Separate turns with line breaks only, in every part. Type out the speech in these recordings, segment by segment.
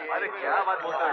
अरे क्या बात बोलते हो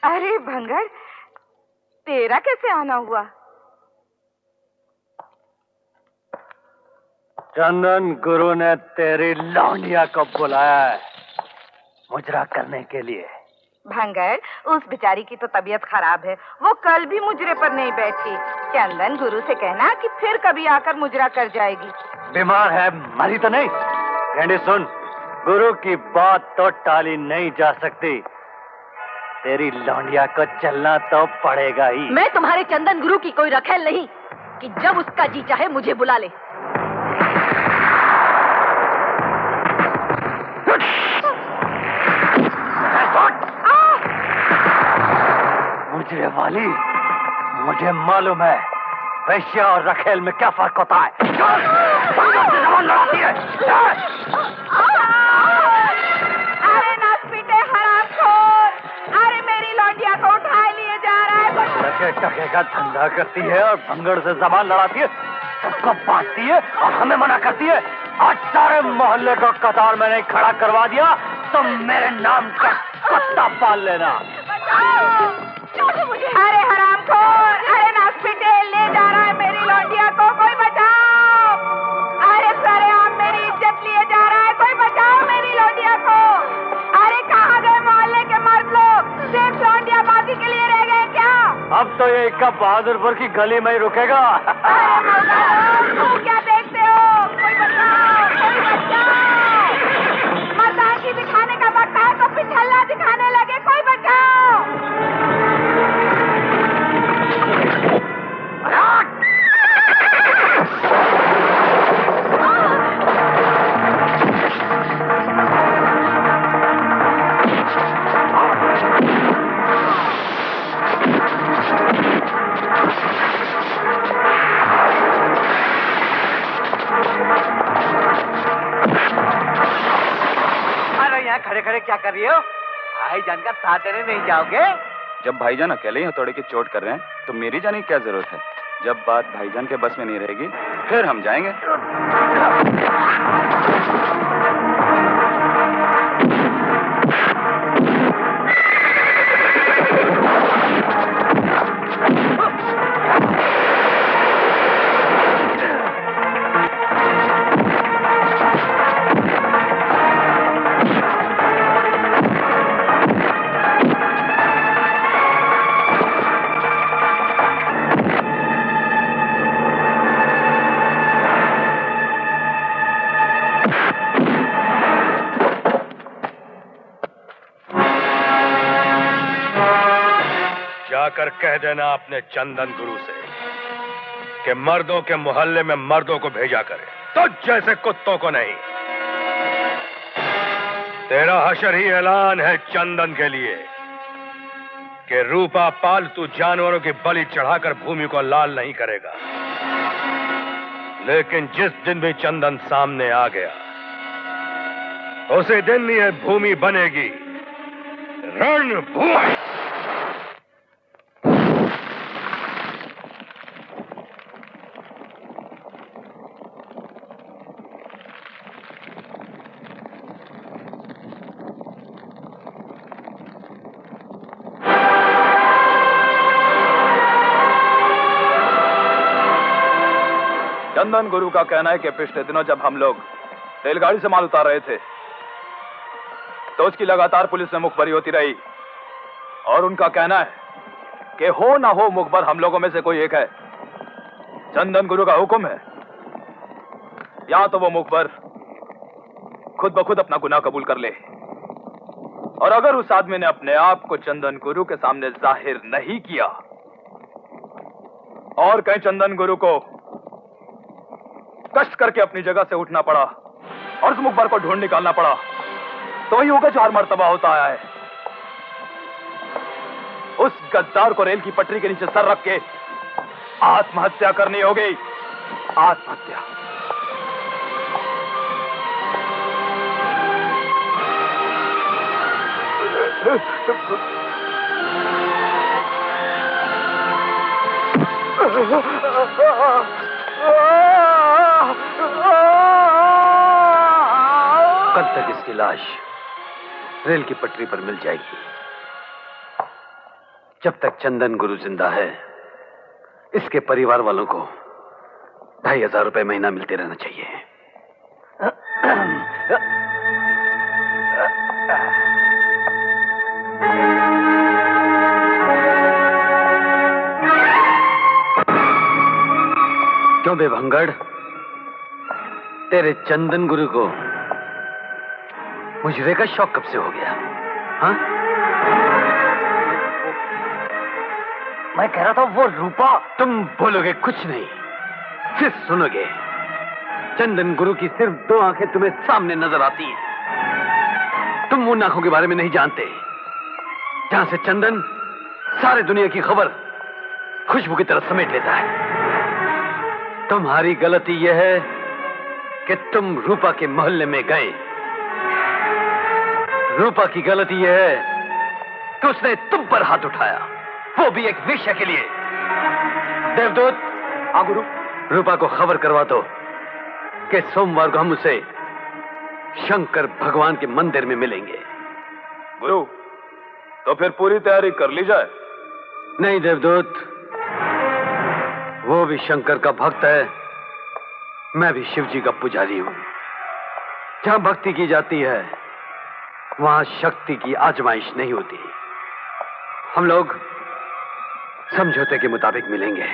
अरे भंगर, तेरा कैसे आना हुआ?
चंदन गुरु ने तेरी लौंडिया को बुलाया है मुजरा करने के लिए।
भंगर, उस बेचारी की तो तबीयत खराब है, वो कल भी मुजरे पर नहीं बैठी। चंदन गुरु से कहना कि फिर कभी आकर मुजरा कर जाएगी।
बीमार है, मरी तो नहीं। गेंडी सुन, गुरु की बात तो टाली नहीं जा सकती। तेरी लौंडिया को चलना तो पड़ेगा ही।
मैं तुम्हारे चंदन गुरु की कोई रखेल नहीं कि जब उसका जी चाहे मुझे बुला ले।
मुजरे वाली, मुझे मालूम है वैश्या और रखेल में क्या फर्क होता है। जबान लड़ाती है।
अरे नासपीटे हरामखोर, अरे मेरी लौंडिया को उठा लिए जा रहा है।
टके टके का धंधा करती है और भंगड़ से जबान लड़ाती है, सबको बांटती है और हमें मना करती है। आज सारे मोहल्ले को कतार में नहीं खड़ा करवा दिया तो मेरे नाम का कुत्ता पाल लेना।
अरे हरामखोर, अरे नासपीटे, ले जा रहा है मेरी लौंडिया को, कोई बचाओ। अरे सरेआम मेरी इज्जत लिए जा रहा है, कोई बचाओ मेरी लौंडिया को। अरे कहाँ गए मोहल्ले के मर्द लोग? सिर्फ लौंडिया बाजी के लिए रह गए क्या?
अब तो ये इक्का बहादुरपुर की गली में ही रुकेगा।
तुम क्या देखते हो? कोई बचाओ, कोई बचाओ। मर्दानगी दिखाने का वक्त है तो पिछल्ला दिखाने लगे, कोई बचाओ।
खड़े खड़े क्या कर रही हो? भाईजान का साथ देने नहीं जाओगे?
जब भाईजान अकेले ही हथौड़े की चोट कर रहे हैं तो मेरी जाने की क्या जरूरत है? जब बात भाईजान के बस में नहीं रहेगी फिर हम जाएंगे।
जाकर कह देना अपने चंदन गुरु से कि मर्दों के मोहल्ले में मर्दों को भेजा करे, तो जैसे कुत्तों को नहीं। तेरा हशर ही ऐलान है चंदन के लिए कि रूपा पालतू जानवरों की बलि चढ़ाकर भूमि को लाल नहीं करेगा। लेकिन जिस दिन भी चंदन सामने आ गया उसी दिन ही यह भूमि बनेगी रणभूमि।
चंदन गुरु का कहना है कि पिछले दिनों जब हम लोग रेलगाड़ी से माल उतार रहे थे तो उसकी लगातार पुलिस में मुखबरी होती रही, और उनका कहना है कि हो ना हो मुखबर हम लोगों में से कोई एक है। चंदन गुरु का हुक्म है, या तो वो मुखबर खुद ब खुद अपना गुनाह कबूल कर ले, और अगर उस आदमी ने अपने आप को चंदन गुरु के सामने जाहिर नहीं किया और कहीं चंदन गुरु को कष्ट करके अपनी जगह से उठना पड़ा और उस मुखबर को ढूंढ निकालना पड़ा, तो वही होगा जो हर मर्तबा होता आया है। उस गद्दार को रेल की पटरी के नीचे सर रख के आत्महत्या करनी होगी। आत्महत्या।
कल तक इसकी लाश रेल की पटरी पर मिल जाएगी। जब तक चंदन गुरु जिंदा है, इसके परिवार वालों को 2500 रुपए महीना मिलते रहना चाहिए। क्यों बे भंगड़, तेरे चंदन गुरु को मुजरे का शौक कब से हो गया? हाँ? मैं कह रहा था वो रूपा। तुम बोलोगे कुछ नहीं, सिर्फ सुनोगे। चंदन गुरु की सिर्फ 2 आंखें तुम्हें सामने नजर आती हैं। तुम उन आंखों के बारे में नहीं जानते जहां से चंदन सारे दुनिया की खबर खुशबू की तरह समेट लेता है। तुम्हारी गलती यह है कि तुम रूपा के मोहल्ले में गए। रूपा की गलती यह है कि उसने तुम पर हाथ उठाया, वो भी एक वेश्या के लिए। देवदूत, हाँ गुरु। रूपा को खबर करवा दो कि सोमवार को हम उसे शंकर भगवान के मंदिर में मिलेंगे।
गुरु, तो फिर पूरी तैयारी कर ली जाए।
नहीं देवदूत, वो भी शंकर का भक्त है, मैं भी शिव जी का पुजारी हूं। जहां भक्ति की जाती है वहां शक्ति की आजमाइश नहीं होती। हम लोग समझौते के मुताबिक मिलेंगे।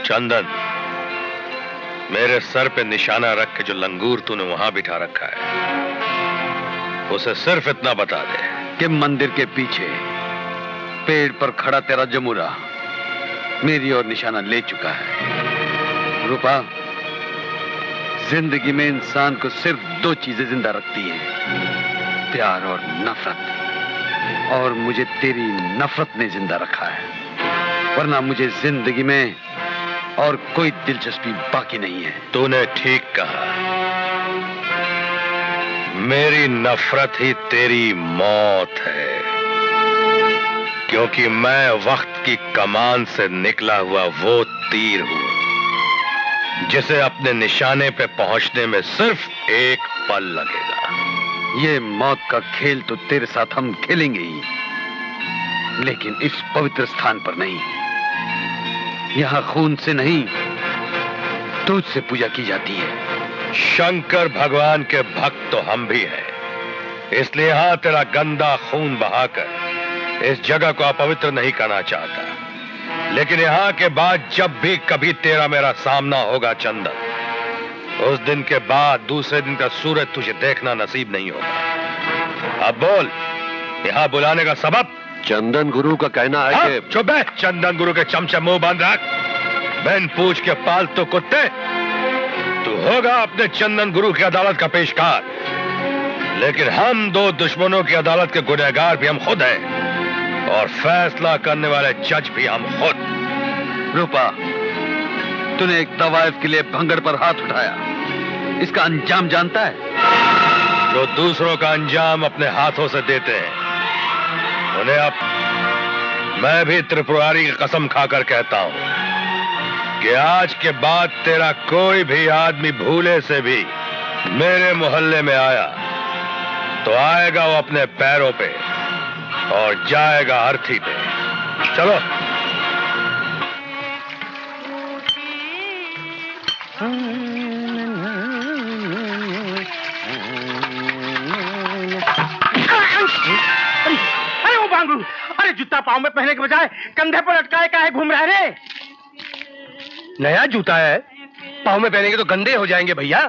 चंदन, मेरे सर पे निशाना रख के जो लंगूर तूने वहां बिठा रखा है, उसे सिर्फ इतना बता दे
कि मंदिर के पीछे पेड़ पर खड़ा तेरा जमुरा मेरी और निशाना ले चुका है। रूपा, जिंदगी में इंसान को सिर्फ 2 चीजें जिंदा रखती हैं, प्यार और नफरत। और मुझे तेरी नफरत ने जिंदा रखा है, वरना मुझे जिंदगी में और कोई दिलचस्पी बाकी नहीं है।
तूने ठीक कहा, मेरी नफरत ही तेरी मौत है, क्योंकि मैं वक्त की कमान से निकला हुआ वो तीर हूं जिसे अपने निशाने पे पहुंचने में सिर्फ एक पल लगेगा।
ये मौत का खेल तो तेरे साथ हम खेलेंगे ही, लेकिन इस पवित्र स्थान पर नहीं। यहां खून से नहीं,
तुझसे पूजा की जाती है। शंकर भगवान के भक्त तो हम भी हैं, इसलिए यहां तेरा गंदा खून बहाकर इस जगह को अपवित्र नहीं करना चाहता। लेकिन यहां के बाद जब भी कभी तेरा मेरा सामना होगा चंदन, उस दिन के बाद दूसरे दिन का सूरज तुझे देखना नसीब नहीं होगा। अब बोल, यहां बुलाने का सबब?
चंदन गुरु का कहना है कि
चुप है, चंदन गुरु के चमचे मुंह बंद रख। बिन पूछ के पालतू कुत्ते, तू होगा अपने चंदन गुरु की अदालत का पेशकार, लेकिन हम दो दुश्मनों की अदालत के गुनहगार भी हम खुद हैं, और फैसला करने वाले जज भी हम खुद।
रूपा, तूने एक तवाइफ के लिए भंगड़ पर हाथ उठाया, इसका अंजाम जानता है?
जो दूसरों का अंजाम अपने हाथों से देते हैं, उन्हें अब मैं भी त्रिपुरारी की कसम खाकर कहता हूं कि आज के बाद तेरा कोई भी आदमी भूले से भी मेरे मोहल्ले में आया तो आएगा वो अपने पैरों पे और जाएगा अर्थी पे। चलो।
अरे वो बांगू, अरे जूता पाँव में पहने के बजाय कंधे पर लटकाए काहे घूम रहे रे?
नया जूता है, पाँव में पहनेंगे तो गंदे हो जाएंगे भैया।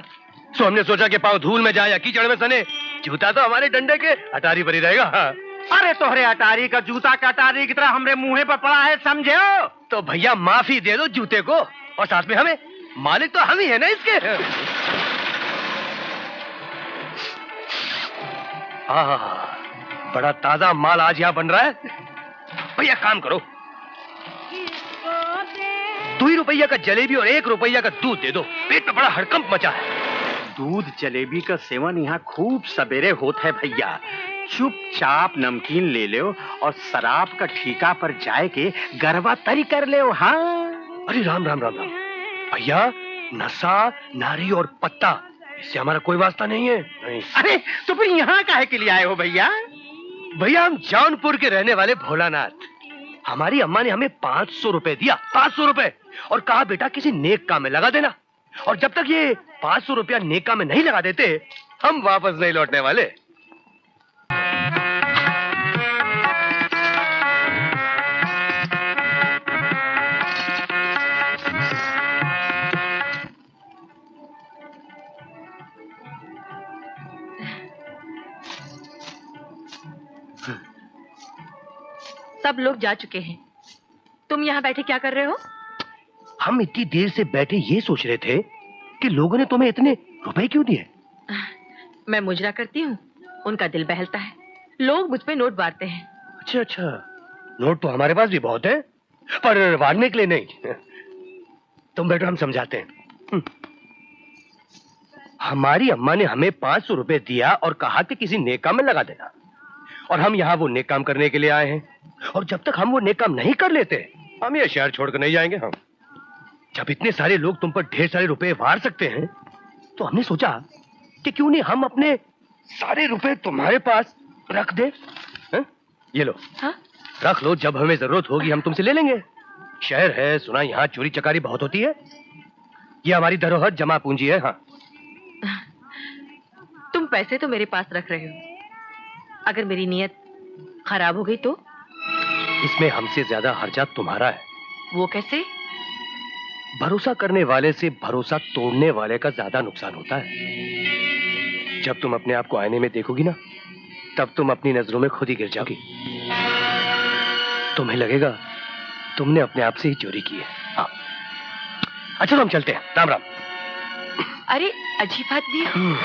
सो हमने सोचा कि पाँव धूल में जाए या कीचड़ में सने, जूता तो हमारे डंडे के अटारी पर ही रहेगा। हाँ।
अरे तोहरे अटारी का जूता का अटारी की तरह हमरे मुंह पर पड़ा है, समझे हो?
तो भैया माफी दे दो जूते को, और साथ में हमें, मालिक तो हम ही है ना इसके। हाँ, बड़ा ताजा माल आज यहाँ बन रहा है। भैया काम करो, 2 रुपया का जलेबी और 1 रुपया का दूध दे दो, पेट में बड़ा हड़कंप मचा है।
दूध जलेबी का सेवन यहाँ खूब सवेरे होता है भैया। चुपचाप नमकीन ले लो और शराब का ठेका पर जाए के गरबा तरी कर ले। हाँ।
अरे राम राम राम राम भैया, नशा, नारी और पत्ता, इससे हमारा कोई वास्ता नहीं है। नहीं।
अरे तो फिर यहाँ काहे के लिए आए हो भैया?
भैया हम जौनपुर के रहने वाले भोलानाथ, हमारी अम्मा ने हमें 500 रुपए दिया, 500 रुपए, और कहा बेटा किसी नेक काम में लगा देना, और जब तक ये 500 रुपया नेक काम में नहीं लगा देते हम वापस नहीं लौटने वाले।
सब लोग जा चुके हैं, तुम यहाँ बैठे क्या कर रहे हो?
हम इतनी देर से बैठे ये सोच रहे थे कि लोगों ने तुम्हें इतने रुपए क्यों दिए।
मैं मुजरा करती हूँ, उनका दिल बहलता है, लोग मुझ पे नोट बांटते हैं।
अच्छा अच्छा, नोट तो हमारे पास भी बहुत है, पर बांटने के लिए नहीं। तुम बैठो, हम समझाते हैं। हमारी अम्मा ने हमें 500 रुपए दिया और कहा कि किसी नेक काम में लगा देना, और हम यहाँ वो नेक काम करने के लिए आए हैं, और जब तक हम वो नेक काम नहीं कर लेते हम ये शहर छोड़कर नहीं जाएंगे। हम जब इतने सारे लोग तुम पर ढेर सारे रुपए वार सकते हैं, तो हमने सोचा कि क्यों नहीं हम अपने सारे रुपए तुम्हारे पास रख दे। ये लो।
हाँ?
रख लो, जब हमें जरूरत होगी हम तुमसे ले लेंगे। शहर है, सुना यहाँ चोरी चकारी बहुत होती है, ये हमारी धरोहर जमा पूंजी है। हाँ।
तुम पैसे तो मेरे पास रख रहे हो, अगर मेरी नीयत खराब हो गई तो?
इसमें हमसे ज्यादा हर्जा तुम्हारा है।
वो कैसे?
भरोसा करने वाले से भरोसा तोड़ने वाले का ज्यादा नुकसान होता है। जब तुम अपने आप को आईने में देखोगी ना, तब तुम अपनी नजरों में खुद ही गिर जाओगी। तुम्हें लगेगा तुमने अपने आप से ही चोरी की है। हाँ। अच्छा तो हम चलते हैं, राम राम।
अरे अजीब आदमी हो।